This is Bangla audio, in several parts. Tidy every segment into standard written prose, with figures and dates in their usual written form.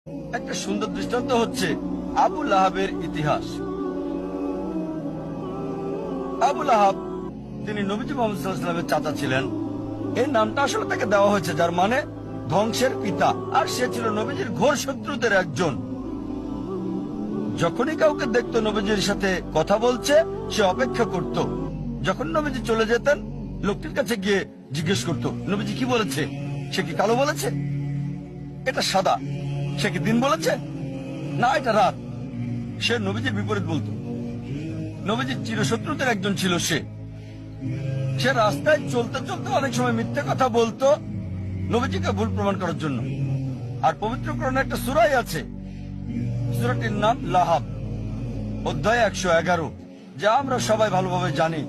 একটা সুন্দর দৃষ্টান্ত হচ্ছে আবু লাহাবের ইতিহাস। আবু লাহাব তিনি নবীজি মুহাম্মদ সাল্লাল্লাহু আলাইহি ওয়াসাল্লামের চাচা ছিলেন। এই নামটা আসলে তাকে দেওয়া হয়েছে, যার মানে ধ্বংসের পিতা। আর সে ছিল নবীজির ঘোর শত্রুদের একজন। যখনই কাউকে দেখতো নবীজির সাথে কথা বলছে, সে অপেক্ষা করত। যখন নবীজি চলে যেতেন, লোকটির কাছে গিয়ে জিজ্ঞেস করত, নবীজি কি বলেছে? সে কি কালো বলেছে? এটা সাদা। সে কি দিন বলেছে? না, এটা রাত। সে নবীজির বিপরীত বলতো। নবীজির চিরশত্রুদের একজন ছিল সে। সে রাস্তায় চলতে চলতে অনেক সময় মিথ্যে কথা বলতো নবীজিকে ভুল প্রমাণ করার জন্য। আর পবিত্র কোরআনে একটা সূরাই আছে, সূরাটির নাম লাহাব, অধ্যায় 111, যা আমরা সবাই ভালোভাবে জানি।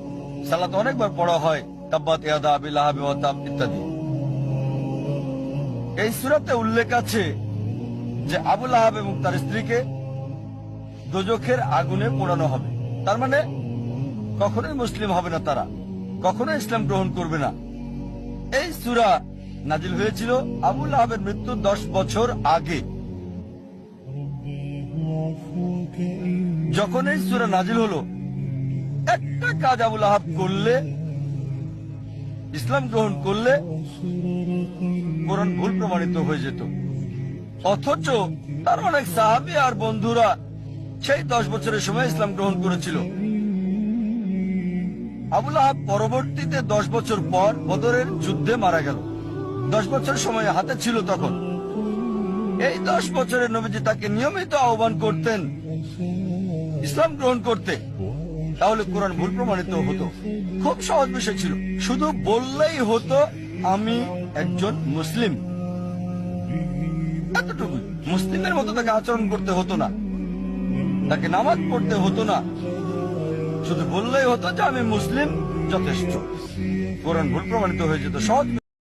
সালাত অনেকবার পড়া হয়, তাব্বাত ইয়াদা আবি লাহাবি ওয়া তাব ইত্যাদি। এই সূরাতে উল্লেখ আছে যে আবু লাহাব এবং তার স্ত্রীকে দোজখের আগুনে পোড়ানো হবে। তার মানে কখনোই মুসলিম হবে না, তারা কখনোই ইসলাম গ্রহণ করবে না। এই সূরা নাজিল হয়েছিল আবু লাহাবের মৃত্যুর 10 বছর আগে। যখন এই সূরা নাজিল হলো, একটা কাজ আবু লাহাব করলে, ইসলাম গ্রহণ করলে কোরআন ভুল প্রমাণিত হয়ে যেত। অথচ তার অনেক সাহাবী আর বন্ধুরা সেই 10 বছরের সময় ইসলাম গ্রহণ করেছিল। আবু লাহাব পরবর্তীতে 10 বছর পর বদরের যুদ্ধে মারা গেল। 10 বছর সময় হাতে ছিল তখন। এই 10 বছরের নবীজি তাকে নিয়মিত আহ্বান করতেন ইসলাম গ্রহণ করতে, তাহলে কোরআন ভুল প্রমাণিত হতো। খুব সহজ বিষয় ছিল, শুধু বললেই হতো আমি একজন মুসলিম, এতটুকু। মুসলিমের মতো তাকে আচরণ করতে হতো না, তাকে নামাজ পড়তে হতো না, শুধু বললেই হতো যে আমি মুসলিম, যথেষ্ট। কোরআন ভুল প্রমাণিত হয়ে যেত। সহজ